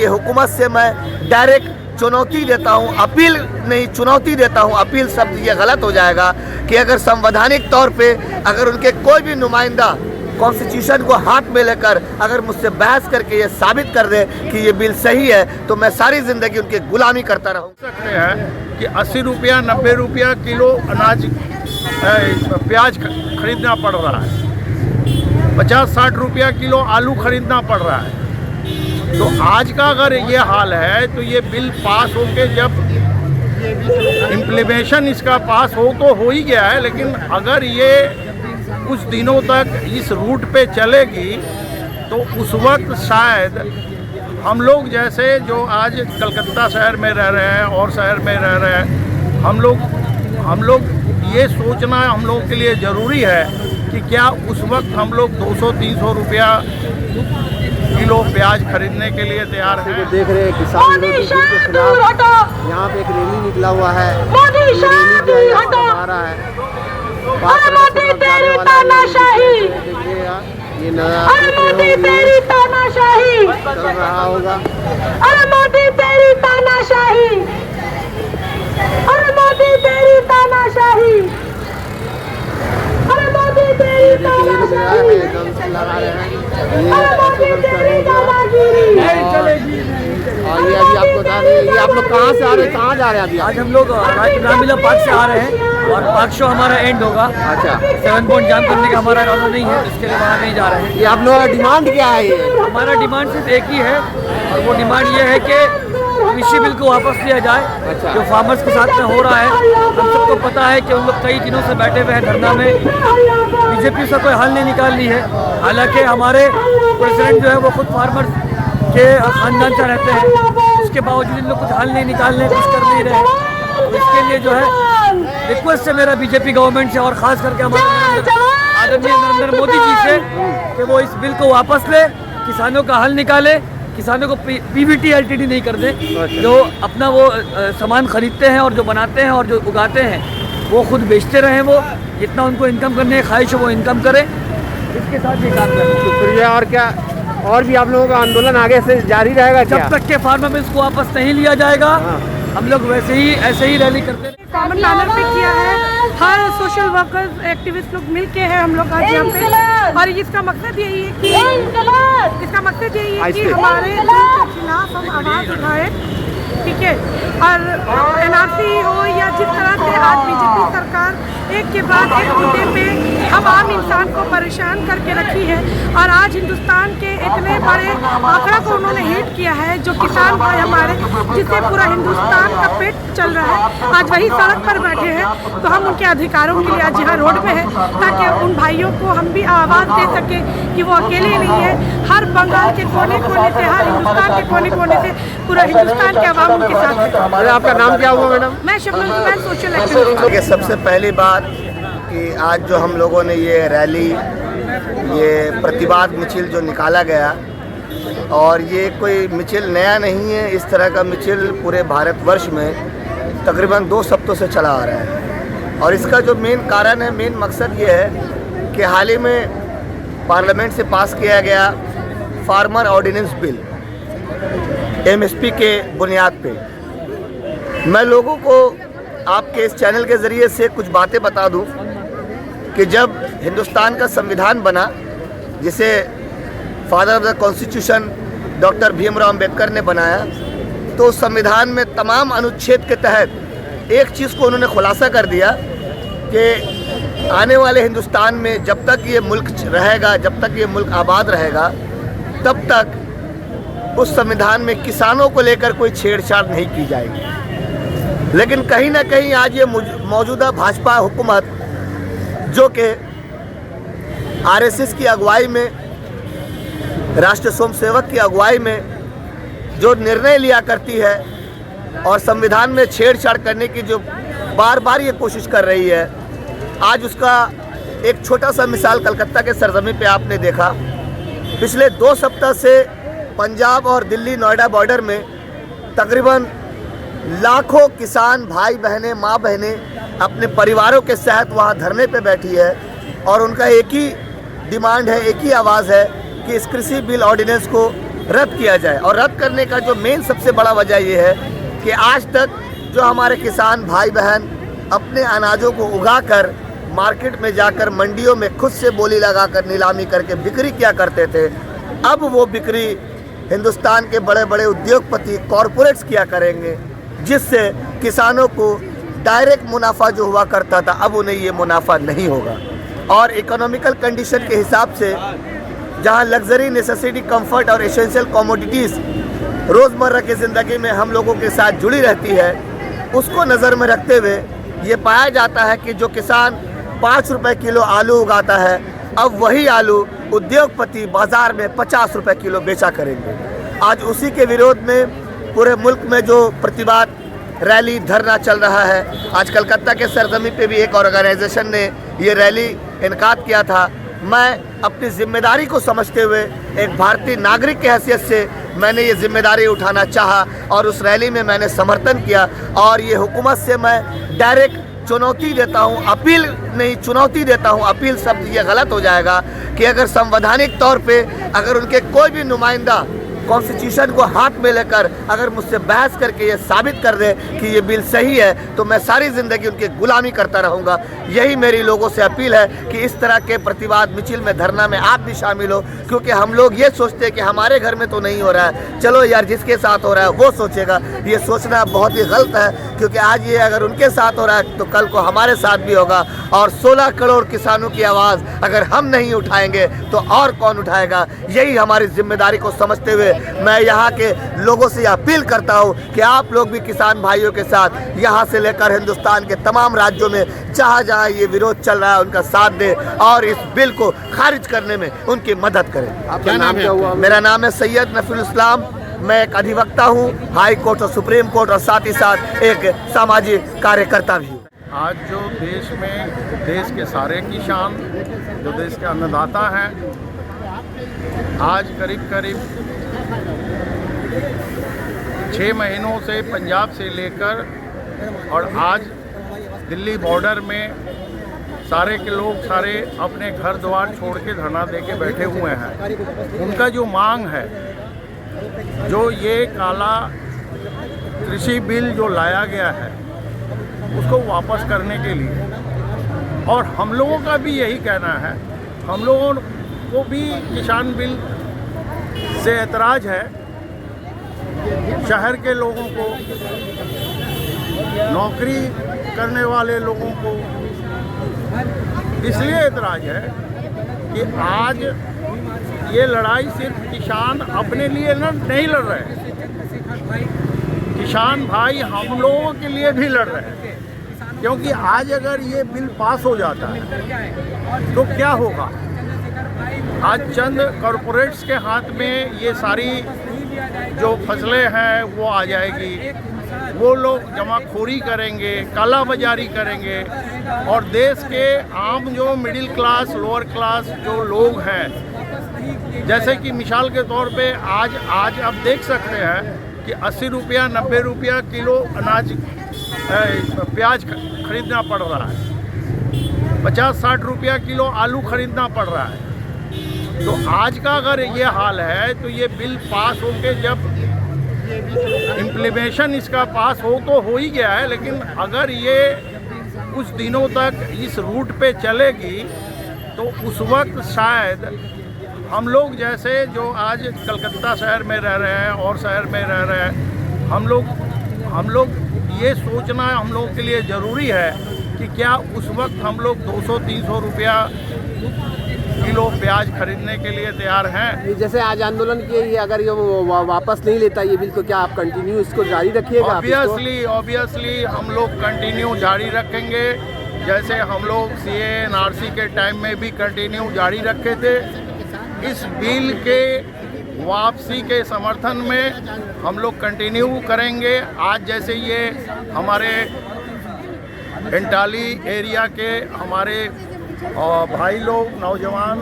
ये हुकूमत से मैं डायरेक्ट चुनौती देता हूँ, अपील नहीं चुनौती देता हूँ, अपील शब्द ये गलत हो जाएगा कि अगर संवैधानिक तौर पे अगर उनके कोई भी नुमाइंदा कॉन्स्टिट्यूशन को हाथ में लेकर अगर मुझसे बहस करके ये साबित कर दे कि ये बिल सही है तो मैं सारी ज़िंदगी उनकी गुलामी करता रहूँ। सकते हैं कि 80 रुपया 90 रुपया किलो अनाज प्याज खरीदना पड़ रहा है, 50-60 रुपया किलो आलू खरीदना पड़ रहा है। तो आज का अगर ये हाल है तो ये बिल पास होके जब इम्प्लीमेशन इसका पास तो हो ही गया है, लेकिन अगर ये कुछ दिनों तक इस रूट पे चलेगी तो उस वक्त शायद हम लोग जैसे जो आज कलकत्ता शहर में रह रहे हैं और शहर में रह रहे हैं, हम लोग ये सोचना हम लोगों के लिए ज़रूरी है कि क्या उस वक्त हम लोग 200-300 रुपया किलो प्याज खरीदने के लिए तैयार हैं। देख रहे हैं किसान विरोधी बिल के खिलाफ यहाँ पे एक रैली निकला हुआ है, रहा है ये चल रहा होगा। अरे मोदी तेरी तानाशाही, अरे मोदी तेरी तानाशाही, अरे मोदी तेरी तानाशाही, लगा रहे हैं अरे मोदी तेरी दादागिरी नहीं चलेगी। और ये अभी आपको बता दें, ये आप लोग कहाँ से आ रहे हैं, कहाँ जा रहे हैं अभी? आज हम लोग रामलीला पार्क से आ रहे हैं और पार्क शो हमारा एंड होगा। अच्छा, 7 पॉइंट जाम करने का हमारा इरादा नहीं है, इसके लिए वहाँ नहीं जा रहे हैं। ये आप लोगों का डिमांड क्या है? ये हमारा डिमांड सिर्फ एक ही है और वो डिमांड ये है कि कृषि बिल को वापस लिया जाए। अच्छा। जो फार्मर्स के साथ में हो रहा है, हम सबको पता है कि उन लोग कई दिनों से बैठे हुए हैं धरना में, बीजेपी से कोई हल नहीं निकाल ली है। हालांकि हमारे प्रेसिडेंट जो है वो खुद फार्मर्स के खानदान से रहते हैं, उसके बावजूद इन लोग कुछ हल नहीं निकालने कुछ कर नहीं रहे। तो इसके लिए जो है रिक्वेस्ट है मेरा बीजेपी गवर्नमेंट से और ख़ास करके हमारे आदरणीय नरेंद्र मोदी जी से कि वो इस बिल को वापस ले, किसानों का हल निकाले, किसानों को पीवीटी एलटीडी नहीं कर दे। जो अपना वो सामान खरीदते हैं और जो बनाते हैं और जो उगाते हैं वो खुद बेचते रहें, वो जितना उनको इनकम करने की ख्वाहिश है वो इनकम करें, इसके साथ ये काम करें। शुक्रिया। और क्या और भी आप लोगों का आंदोलन आगे से जारी रहेगा? जब तक के फार्मर बिल्स को वापस नहीं लिया जाएगा हम लोग ऐसे ही रैली करते हैं। कॉमन मैनर पे किया है, हर सोशल वर्कर्स एक्टिविस्ट लोग मिल के हैं हम लोग आज यहाँ पे, और इसका मकसद यही है कि हमारे के खिलाफ हम आवाज़ उठाएं, ठीक है। और एनआरसी हो या जिस तरह से आज बीजेपी सरकार एक के बाद एक मुद्दे पे हम आम इंसान को परेशान करके रखी है, और आज हिंदुस्तान के इतने बड़े आंकड़ा को उन्होंने हिट किया है, जो किसान भाई हमारे जिससे पूरा हिंदुस्तान का पेट चल रहा है, आज वही सड़क पर बैठे हैं। तो हम उनके अधिकारों के लिए आज यहाँ रोड पे हैं, ताकि उन भाइयों को हम भी आवाज़ दे सकें कि वो अकेले नहीं है। हर बंगाल के कोने कोने से, हर हिंदुस्तान के कोने कोने से पूरा हिंदुस्तान के आवाम उनके साथ है। आपका नाम क्या हुआ मैडम? मैं शबनम जुबैर, सोशल एक्टिविस्ट। सबसे पहली बात कि आज जो हम लोगों ने ये रैली, ये प्रतिवाद मिছিল जो निकाला गया, और ये कोई मिছিল नया नहीं है, इस तरह का मिছিল पूरे भारतवर्ष में तकरीबन 2 हफ्तों से चला आ रहा है। और इसका जो मेन कारण है, मेन मकसद ये है कि हाल ही में पार्लियामेंट से पास किया गया फार्मर ऑर्डिनेंस बिल एमएसपी के बुनियाद पे। मैं लोगों को आपके इस चैनल के ज़रिए से कुछ बातें बता दूं कि जब हिंदुस्तान का संविधान बना, जिसे father of the constitution doctor Bhimrao Ambedkar ने बनाया, तो उस संविधान में तमाम अनुच्छेद के तहत एक चीज़ को उन्होंने खुलासा कर दिया कि आने वाले हिंदुस्तान में जब तक ये मुल्क रहेगा, जब तक ये मुल्क आबाद रहेगा, तब तक उस संविधान में किसानों को लेकर कोई छेड़छाड़ नहीं की जाएगी। लेकिन कहीं ना कहीं आज ये मौजूदा भाजपा हुकूमत, जो कि आरएसएस की अगुवाई में, राष्ट्रीय स्वयंसेवक की अगुवाई में जो निर्णय लिया करती है और संविधान में छेड़छाड़ करने की जो बार बार ये कोशिश कर रही है, आज उसका एक छोटा सा मिसाल कलकत्ता के सरजमी पे आपने देखा। पिछले 2 सप्ताह से पंजाब और दिल्ली नोएडा बॉर्डर में तकरीबन लाखों किसान भाई बहनें, माँ बहनें अपने परिवारों के साथ वहाँ धरने पे बैठी है, और उनका एक ही डिमांड है, एक ही आवाज़ है कि इस कृषि बिल ऑर्डिनेंस को रद्द किया जाए। और रद्द करने का जो मेन सबसे बड़ा वजह ये है कि आज तक जो हमारे किसान भाई बहन अपने अनाजों को उगाकर मार्केट में जाकर मंडियों में खुद से बोली लगाकर नीलामी करके बिक्री किया करते थे, अब वो बिक्री हिंदुस्तान के बड़े बड़े उद्योगपति कॉरपोरेट्स किया करेंगे, जिससे किसानों को डायरेक्ट मुनाफा जो हुआ करता था अब उन्हें ये मुनाफा नहीं होगा। और इकोनॉमिकल कंडीशन के हिसाब से जहां लग्जरी, नेसेसिटी, कंफर्ट और एसेंशियल कमोडिटीज़ रोज़मर्रा की ज़िंदगी में हम लोगों के साथ जुड़ी रहती है, उसको नज़र में रखते हुए ये पाया जाता है कि जो किसान 5 रुपए किलो आलू उगाता है, अब वही आलू उद्योगपति बाज़ार में 50 रुपए किलो बेचा करेंगे। आज उसी के विरोध में पूरे मुल्क में जो प्रतिवाद रैली धरना चल रहा है, आज कलकत्ता के सरजमी पे भी एक ऑर्गेनाइजेशन ने ये रैली इनकाद किया था। मैं अपनी जिम्मेदारी को समझते हुए एक भारतीय नागरिक की हैसियत से मैंने ये जिम्मेदारी उठाना चाहा और उस रैली में मैंने समर्थन किया। और ये हुकूमत से मैं डायरेक्ट चुनौती देता हूँ, अपील नहीं चुनौती देता हूँ, अपील शब्द ये गलत हो जाएगा कि अगर संवैधानिक तौर पे अगर उनके कोई भी नुमाइंदा कॉन्स्टिट्यूशन को हाथ में लेकर अगर मुझसे बहस करके ये साबित कर दे कि ये बिल सही है, तो मैं सारी ज़िंदगी उनकी गुलामी करता रहूँगा। यही मेरी लोगों से अपील है कि इस तरह के प्रतिवाद मिছিল में, धरना में आप भी शामिल हो, क्योंकि हम लोग ये सोचते हैं कि हमारे घर में तो नहीं हो रहा है, चलो यार जिसके साथ हो रहा है वो सोचेगा। ये सोचना बहुत ही गलत है, क्योंकि आज ये अगर उनके साथ हो रहा है तो कल को हमारे साथ भी होगा। और 16 करोड़ किसानों की आवाज़ अगर हम नहीं उठाएंगे तो और कौन उठाएगा। यही हमारी जिम्मेदारी को समझते हुए मैं यहाँ के लोगों से अपील करता हूँ कि आप लोग भी किसान भाइयों के साथ यहाँ से लेकर हिंदुस्तान के तमाम राज्यों में जहाँ जहाँ ये विरोध चल रहा है उनका साथ दें और इस बिल को खारिज करने में उनकी मदद करें। आपका नाम क्या हुआ? मेरा नाम है सैयद नफील इस्लाम। मैं एक अधिवक्ता हूँ हाई कोर्ट और सुप्रीम कोर्ट, और साथ ही साथ एक सामाजिक कार्यकर्ता भी हूँ। आज जो देश में देश के सारे किसान, जो देश के अन्नदाता हैं, आज करीब करीब 6 महीनों से पंजाब से लेकर और आज दिल्ली बॉर्डर में सारे के लोग सारे अपने घर द्वार छोड़ के धरना दे के बैठे हुए हैं। उनका जो मांग है, जो ये काला कृषि बिल जो लाया गया है उसको वापस करने के लिए, और हम लोगों का भी यही कहना है, हम लोगों को भी किसान बिल से ऐतराज़ है। शहर के लोगों को, नौकरी करने वाले लोगों को इसलिए ऐतराज़ है कि आज ये लड़ाई सिर्फ किसान अपने लिए नहीं लड़ रहे हैं, किसान भाई हम लोगों के लिए भी लड़ रहे हैं। क्योंकि आज अगर ये बिल पास हो जाता है तो क्या होगा, आज चंद कॉरपोरेट्स के हाथ में ये सारी जो फसलें हैं वो आ जाएगी, वो लोग जमाखोरी करेंगे, काला बाजारी करेंगे, और देश के आम जो मिडिल क्लास, लोअर क्लास जो लोग हैं, जैसे कि मिसाल के तौर पे आज आप देख सकते हैं कि 80 रुपया 90 रुपया किलो अनाज प्याज खरीदना पड़ रहा है, 50-60 रुपया किलो आलू खरीदना पड़ रहा है। तो आज का अगर ये हाल है तो ये बिल पास होके जब इम्प्लीमेशन इसका पास हो ही गया है, लेकिन अगर ये कुछ दिनों तक इस रूट पे चलेगी तो उस वक्त शायद हम लोग जैसे जो आज कलकत्ता शहर में रह रहे हैं और शहर में रह रहे हैं, हम लोग ये सोचना हम लोगों के लिए ज़रूरी है कि क्या उस वक्त हम लोग 200-300 रुपया किलो प्याज खरीदने के लिए तैयार हैं। जैसे आज आंदोलन किए, ये अगर ये वापस नहीं लेता ये बिल तो क्या आप कंटिन्यू इसको जारी रखिएगा? ऑब्वियसली हम लोग कंटिन्यू जारी रखेंगे, जैसे हम लोग CAA NRC के टाइम में भी कंटिन्यू जारी रखे थे। इस बिल के वापसी के समर्थन में हम लोग कंटिन्यू करेंगे। आज जैसे ये हमारे एंटाली एरिया के हमारे भाई लोग, नौजवान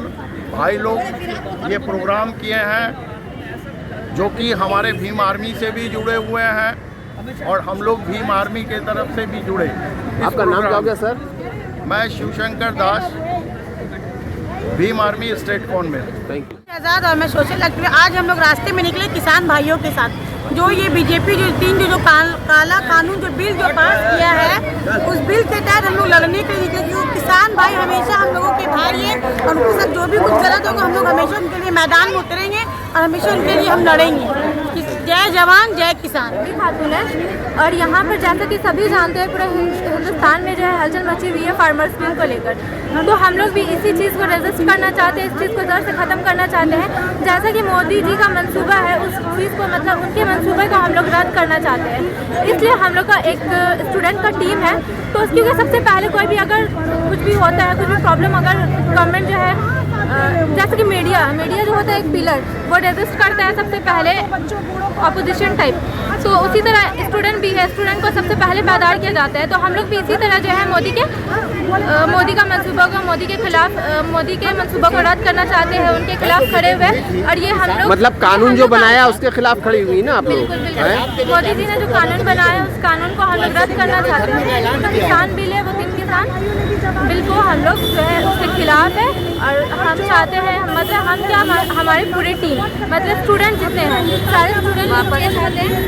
भाई लोग ये प्रोग्राम किए हैं, जो कि हमारे भीम आर्मी से भी जुड़े हुए हैं और हम लोग भीम आर्मी के तरफ से भी जुड़े। आपका नाम क्या हो गया सर? मैं Shivshankar Das, Bhim army state convent. Thank you. Azad और मैं सोशल एक्टिविस्ट। आज हम लोग रास्ते में निकले किसान भाइयों के साथ। जो ये बीजेपी जो काला कानून जो बिल जो पास किया है, उस बिल के तहत हम लोग लड़ने के लिए निकले, क्योंकि किसान भाई हमेशा हम लोगों के भाई हैं और उनके साथ जो भी कुछ गलत होगा हम लोग हमेशा उनके लिए मैदान में उतरेंगे और हमेशा उनके लिए हम लड़ेंगे। जय जवान जय किसान। खातून है और यहाँ पर जैसा कि सभी जानते हैं पूरे हिंदुस्तान में जो है हलचल मची हुई है फार्मर्स बिल को लेकर, तो हम लोग भी इसी चीज़ को रेजिस्ट करना चाहते हैं, इस चीज़ को जड़ से ख़त्म करना चाहते हैं। जैसा कि मोदी जी का मंसूबा है, उस चीज़ को मतलब उनके मंसूबे को हम लोग रद्द करना चाहते हैं। इसलिए हम लोग का एक स्टूडेंट का टीम है, तो क्योंकि सबसे पहले कोई भी अगर कुछ भी होता है, कुछ भी प्रॉब्लम अगर गवर्नमेंट जो है जैसे कि मीडिया जो होता है एक पिलर, वो रेजिस्ट करता है सबसे पहले अपोजिशन टाइप, तो उसी तरह स्टूडेंट भी है, स्टूडेंट को सबसे पहले बेदार किया जाता है। तो हम लोग भी इसी तरह जो है मोदी का मंसूबा को मोदी के खिलाफ मोदी के मंसूबा को रद्द करना चाहते हैं, उनके खिलाफ खड़े हुए। और ये हम लोग मतलब कानून जो बनाया उसके खिलाफ खड़ी हुई ना आप लोग? बिल्कुल मोदी जी ने जो कानून बनाया उस कानून को हम लोग रद्द करना चाहते हैं। तो किसान बिल है, वो 3 किसान बिल को हम लोग जो है उसके खिलाफ है। और हम चाहते हैं मतलब हम क्या हमारी पूरी टीम मतलब स्टूडेंट जितने हैं सारे स्टूडेंट वापस चाहते हैं।